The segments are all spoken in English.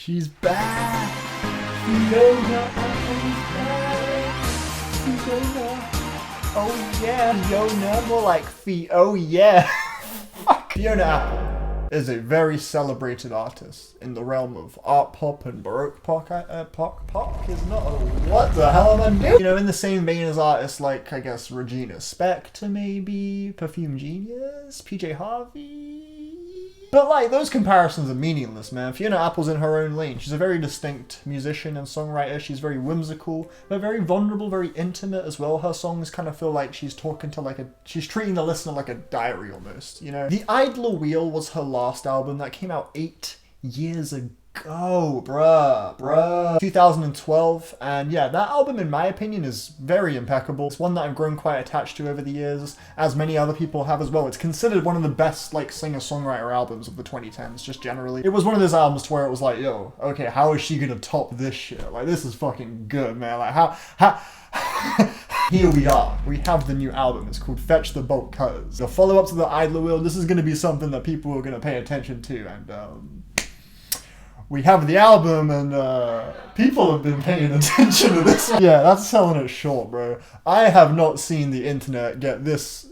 She's back! Fiona Apple's back! Fiona! Oh yeah! Fiona! More like oh yeah! Fuck! Fiona Apple is a very celebrated artist in the realm of art pop and baroque pop. Pop is not a... What the hell am I doing? You know, in the same vein as artists like, I guess, Regina Spektor maybe, Perfume Genius, PJ Harvey... But like, those comparisons are meaningless, man. Fiona Apple's in her own lane. She's a very distinct musician and songwriter. She's very whimsical, but very vulnerable, very intimate as well. Her songs kind of feel like she's talking to she's treating the listener like a diary almost, you know? The Idler Wheel was her last album that came out 8 years ago. Bruh. 2012, and yeah, that album in my opinion is very impeccable. It's one that I've grown quite attached to over the years, as many other people have as well. It's considered one of the best like singer-songwriter albums of the 2010s, just generally. It was one of those albums to where it was like, yo, okay, how is she gonna top this shit? Like, this is fucking good, man. Like, how here we are. We have the new album. It's called Fetch the Bolt Cutters. The follow-up to the Idler Wheel. This is gonna be something that people are gonna pay attention to, and we have the album, and people have been paying attention to this one. Yeah, that's selling it short, bro. I have not seen the internet get this...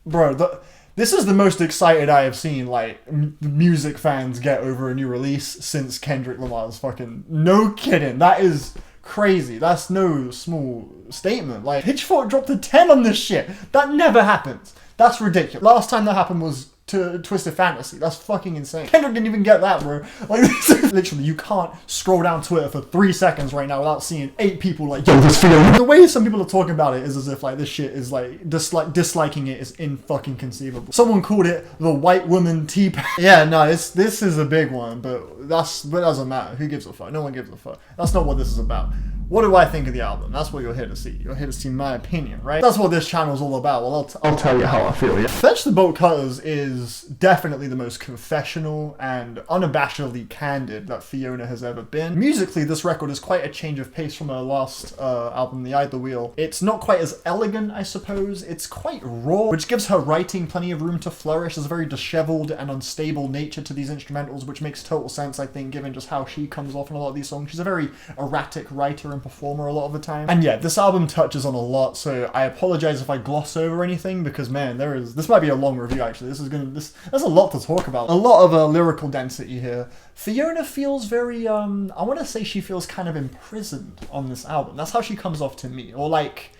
Bro, this is the most excited I have seen, like, music fans get over a new release since Kendrick Lamar's fucking... No kidding, that is crazy. That's no small statement. Like, Pitchfork dropped a 10 on this shit. That never happens. That's ridiculous. Last time that happened was... to Twisted Fantasy. That's fucking insane. Kendrick didn't even get that, bro. Like, literally, you can't scroll down Twitter for 3 seconds right now without seeing 8 people like, yo, this Fiona. The way some people are talking about it is as if like this shit is like disliking it is in fucking conceivable. Someone called it the white woman T-Pain. Yeah, no, this is a big one, but it doesn't matter. Who gives a fuck? No one gives a fuck. That's not what this is about. What do I think of the album? That's what you're here to see. You're here to see my opinion, right? That's what this channel's all about. Well, I'll tell you how I feel, yeah. Fetch the Bolt Cutters is definitely the most confessional and unabashedly candid that Fiona has ever been. Musically, this record is quite a change of pace from her last album, The Idler Wheel. It's not quite as elegant, I suppose. It's quite raw, which gives her writing plenty of room to flourish. There's a very disheveled and unstable nature to these instrumentals, which makes total sense, I think, given just how she comes off in a lot of these songs. She's a very erratic writer and performer a lot of the time. And yeah, this album touches on a lot, so I apologize if I gloss over anything, because man, this might be a long review actually. There's a lot to talk about. A lot of lyrical density here. Fiona feels very, I want to say she feels kind of imprisoned on this album. That's how she comes off to me. Or like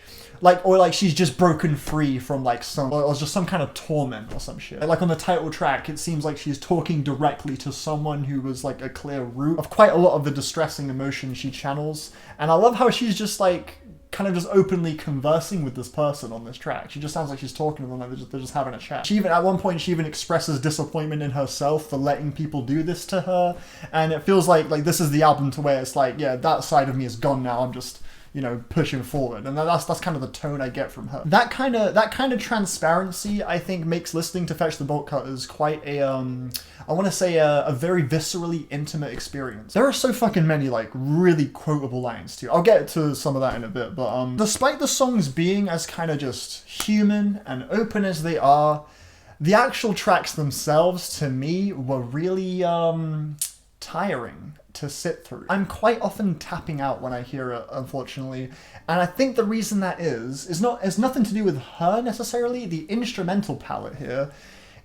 she's just broken free from like or just some kind of torment or some shit. Like on the title track, it seems like she's talking directly to someone who was like a clear root of quite a lot of the distressing emotion she channels. And I love how she's just like, kind of just openly conversing with this person on this track. She just sounds like she's talking to them, like they're just having a chat. She even, at one point, she even expresses disappointment in herself for letting people do this to her. And it feels like this is the album to where it's like, yeah, that side of me is gone now. I'm just, you know, pushing forward. And that's kind of the tone I get from her. That kind of transparency, I think, makes listening to Fetch the Bolt Cutters quite a, I want to say a very viscerally intimate experience. There are so fucking many, like, really quotable lines, too. I'll get to some of that in a bit, but, despite the songs being as kind of just human and open as they are, the actual tracks themselves, to me, were really, tiring to sit through. I'm quite often tapping out when I hear it, unfortunately, and I think the reason that is nothing to do with her necessarily. The instrumental palette here,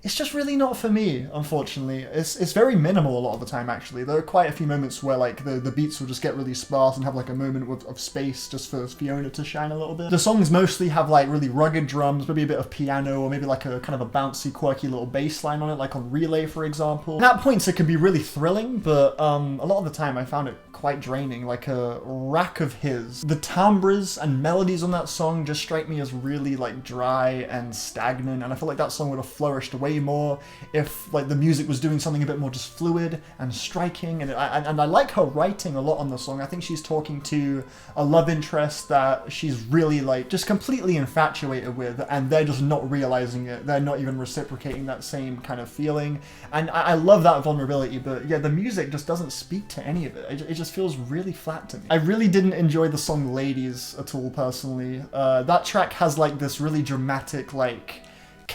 it's just really not for me, unfortunately. It's very minimal a lot of the time, actually. There are quite a few moments where like the beats will just get really sparse and have like a moment of space just for Fiona to shine a little bit. The songs mostly have like really rugged drums, maybe a bit of piano, or maybe like a kind of a bouncy, quirky little bass line on it, like on Relay, for example. At points it can be really thrilling, but a lot of the time I found it quite draining, like a rack of his. The timbres and melodies on that song just strike me as really like dry and stagnant, and I feel like that song would have flourished way more if like the music was doing something a bit more just fluid and striking. And I like her writing a lot on the song. I think she's talking to a love interest that she's really like just completely infatuated with, and they're just not realizing it. They're not even reciprocating that same kind of feeling, and I love that vulnerability. But yeah, the music just doesn't speak to any of it. It just feels really flat to me. I really didn't enjoy the song Ladies at all, personally. That track has like this really dramatic like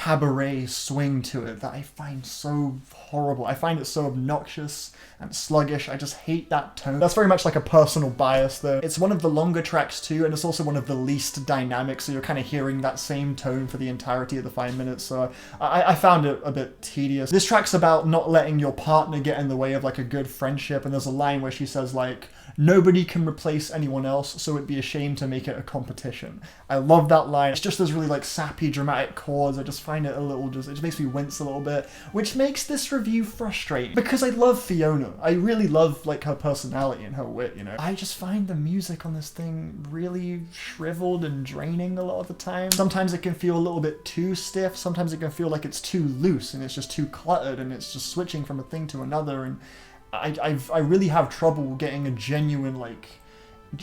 cabaret swing to it that I find so horrible. I find it so obnoxious and sluggish. I just hate that tone. That's very much like a personal bias though. It's one of the longer tracks too, and it's also one of the least dynamic, so you're kind of hearing that same tone for the entirety of the 5 minutes, so I found it a bit tedious. This track's about not letting your partner get in the way of like a good friendship, and there's a line where she says like, nobody can replace anyone else, so it'd be a shame to make it a competition. I love that line. It's just those really like sappy dramatic chords. I just find it a little, it just makes me wince a little bit, which makes this review frustrating because I love Fiona. I really love like her personality and her wit, you know. I just find the music on this thing really shriveled and draining a lot of the time. Sometimes it can feel a little bit too stiff. Sometimes it can feel like it's too loose and it's just too cluttered and it's just switching from a thing to another, and I really have trouble getting a genuine like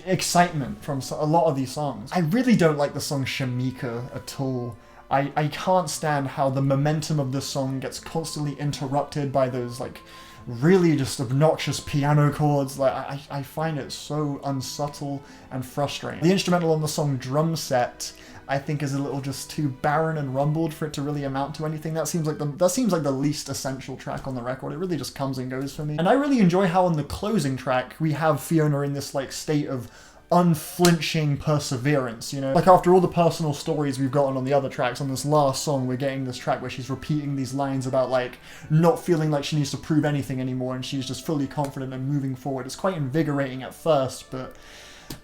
excitement from a lot of these songs. I really don't like the song Shamika at all. I can't stand how the momentum of this song gets constantly interrupted by those like really just obnoxious piano chords. Like I find it so unsubtle and frustrating. The instrumental on the song Drumset I think is a little just too barren and rumbled for it to really amount to anything. That seems like the least essential track on the record. It really just comes and goes for me. And I really enjoy how on the closing track we have Fiona in this like state of unflinching perseverance, you know? Like after all the personal stories we've gotten on the other tracks, on this last song we're getting this track where she's repeating these lines about like not feeling like she needs to prove anything anymore, and she's just fully confident and moving forward. It's quite invigorating at first, but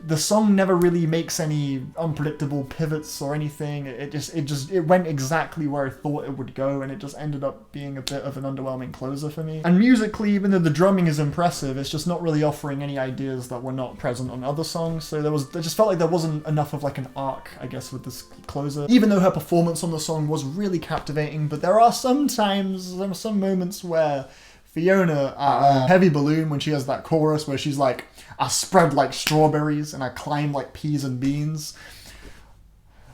the song never really makes any unpredictable pivots or anything. It went exactly where I thought it would go, and it just ended up being a bit of an underwhelming closer for me. And musically, even though the drumming is impressive, it's just not really offering any ideas that were not present on other songs. So I just felt like there wasn't enough of like an arc, I guess, with this closer. Even though her performance on the song was really captivating, but there are some moments where Fiona, Heavy Balloon, when she has that chorus where she's like, I spread like strawberries and I climb like peas and beans.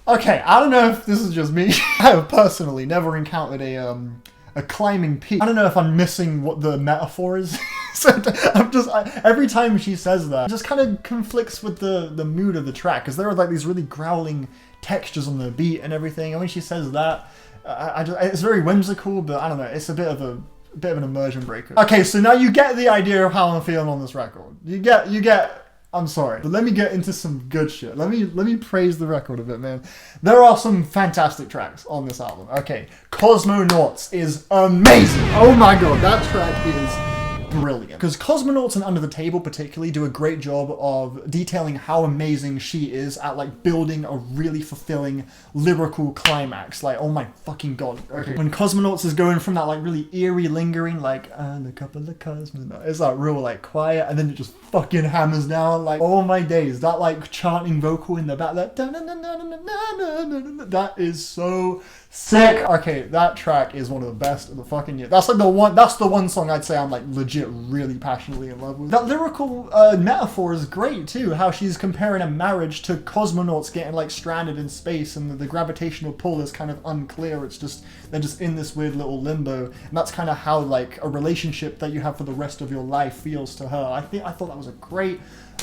Okay, I don't know if this is just me. I have personally never encountered a climbing peak. I don't know if I'm missing what the metaphor is. So every time she says that, it just kind of conflicts with the mood of the track, because there are like these really growling textures on the beat and everything, and when she says that, it's very whimsical, but I don't know, it's a bit of an immersion breaker. Okay, so now you get the idea of how I'm feeling on this record. You get, I'm sorry, but let me get into some good shit. Let me praise the record a bit, man. There are some fantastic tracks on this album. Okay, Cosmonauts is amazing. Oh my god, that track is brilliant. Because Cosmonauts and Under the Table particularly do a great job of detailing how amazing she is at like building a really fulfilling lyrical climax. Like, oh my fucking god. Okay. When Cosmonauts is going from that like really eerie lingering like, and a couple of cosmonauts, it's like real like quiet, and then it just fucking hammers down. Like, oh my days, that like chanting vocal in the back, that is so sick. Okay, that track is one of the best of the fucking year. That's the one song I'd say I'm like legit really passionately in love with. That lyrical metaphor is great too, how she's comparing a marriage to cosmonauts getting like stranded in space, and the gravitational pull is kind of unclear. It's just, they're just in this weird little limbo, and that's kind of how like a relationship that you have for the rest of your life feels to her. I thought that was a great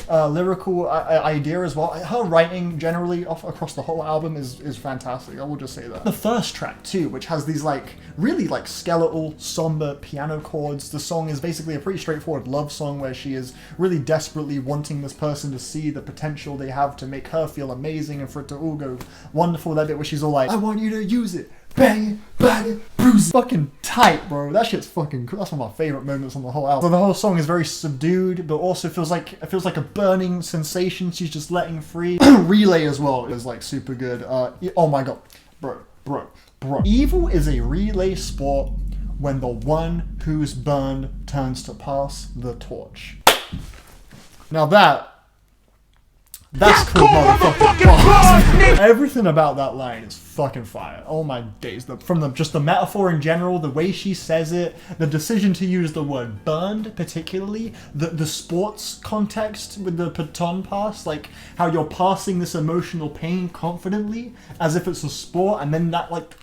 lyrical idea as well. Her writing generally across the whole album is fantastic. I will just say that. The first track too, which has these like really like skeletal, somber piano chords. The song is basically a pretty straightforward love song where she is really desperately wanting this person to see the potential they have to make her feel amazing and for it to all go wonderful. That bit where she's all like, I want you to use it, bang it, bang it, bruise it. Fucking tight, bro. That shit's fucking cool. That's one of my favorite moments on the whole album. So the whole song is very subdued, but also feels like a burning sensation she's just letting free. Relay as well is like super good. Oh my god, bro. Evil is a relay sport when the one who's burned turns to pass the torch. Now that's cool, motherfucker. Everything about that line is fucking fire. Oh my days. Just the metaphor in general, the way she says it, the decision to use the word burned particularly, the sports context with the baton pass, like how you're passing this emotional pain confidently as if it's a sport, and then that like,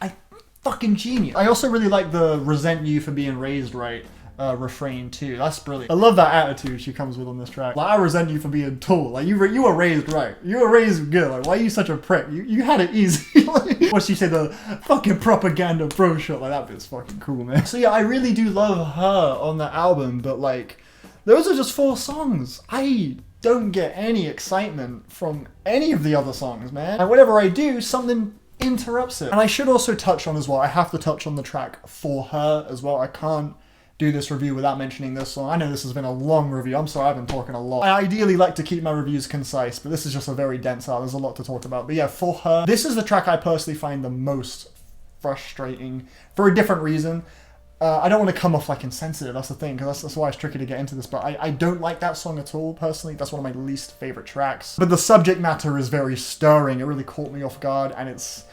fucking genius. I also really like the resent you for being raised right. refrain too. That's brilliant. I love that attitude she comes with on this track. Like, I resent you for being tall. Like, you were raised right. You were raised good. Like, why are you such a prick? You had it easy. Like, what she said, the fucking propaganda bro shot. Like, that bit's fucking cool, man. So yeah, I really do love her on the album, but like, those are just 4 songs. I don't get any excitement from any of the other songs, man. And whenever I do, something interrupts it. And I should also touch on as well, I have to touch on the track For Her as well. I can't do this review without mentioning this song. I know this has been a long review. I'm sorry, I've been talking a lot. I ideally like to keep my reviews concise, but this is just a very dense album. There's a lot to talk about. But yeah, For Her. This is the track I personally find the most frustrating for a different reason. I don't want to come off like insensitive, that's the thing, because that's why it's tricky to get into this, but I don't like that song at all, personally. That's one of my least favorite tracks. But the subject matter is very stirring. It really caught me off guard, and it's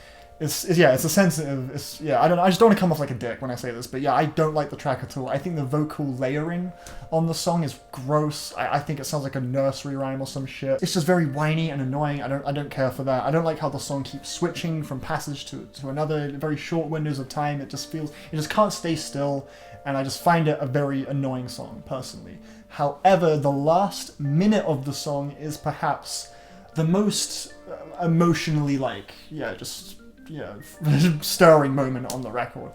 a sensitive, I just don't want to come off like a dick when I say this, but yeah, I don't like the track at all. I think the vocal layering on the song is gross. I think it sounds like a nursery rhyme or some shit. It's just very whiny and annoying. I don't care for that. I don't like how the song keeps switching from passage to another, very short windows of time. It just can't stay still, and I just find it a very annoying song, personally. However, the last minute of the song is perhaps the most emotionally, stirring moment on the record.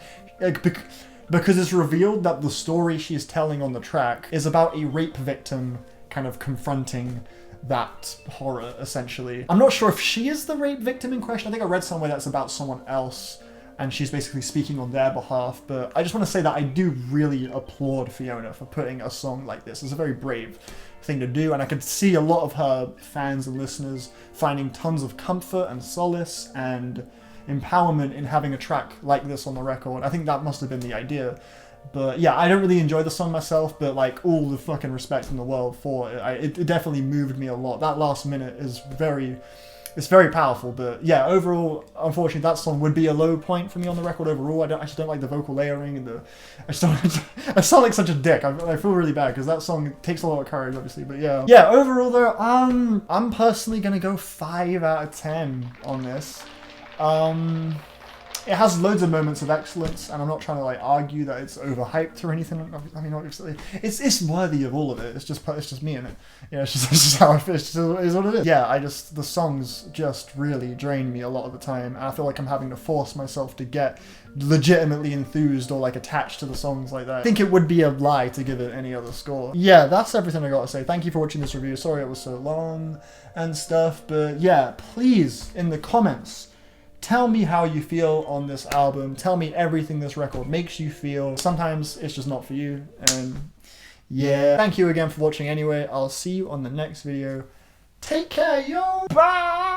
Because it's revealed that the story she's telling on the track is about a rape victim kind of confronting that horror, essentially. I'm not sure if she is the rape victim in question. I think I read somewhere that's about someone else, and she's basically speaking on their behalf, but I just want to say that I do really applaud Fiona for putting a song like this. It's a very brave thing to do, and I could see a lot of her fans and listeners finding tons of comfort and solace and empowerment in having a track like this on the record. I think that must have been the idea. But yeah, I don't really enjoy the song myself, but like, all the fucking respect in the world for it. It definitely moved me a lot. That last minute is it's very powerful. But yeah, overall, unfortunately, that song would be a low point for me on the record overall. I just don't like the vocal layering, and I sound like such a dick. I feel really bad because that song takes a lot of courage, obviously. But yeah, overall though, I'm personally gonna go 5 out of 10 on this. It has loads of moments of excellence, and I'm not trying to like argue that it's overhyped or anything. I mean, obviously, it's worthy of all of it. It's just me in it. Yeah, it's just how it is what it is. Yeah, the songs just really drain me a lot of the time, and I feel like I'm having to force myself to get legitimately enthused or like attached to the songs like that. I think it would be a lie to give it any other score. Yeah, that's everything I gotta say. Thank you for watching this review. Sorry it was so long and stuff, but yeah, please, in the comments, tell me how you feel on this album. Tell me everything this record makes you feel. Sometimes it's just not for you, and yeah. Thank you again for watching anyway. I'll see you on the next video. Take care, yo! Bye!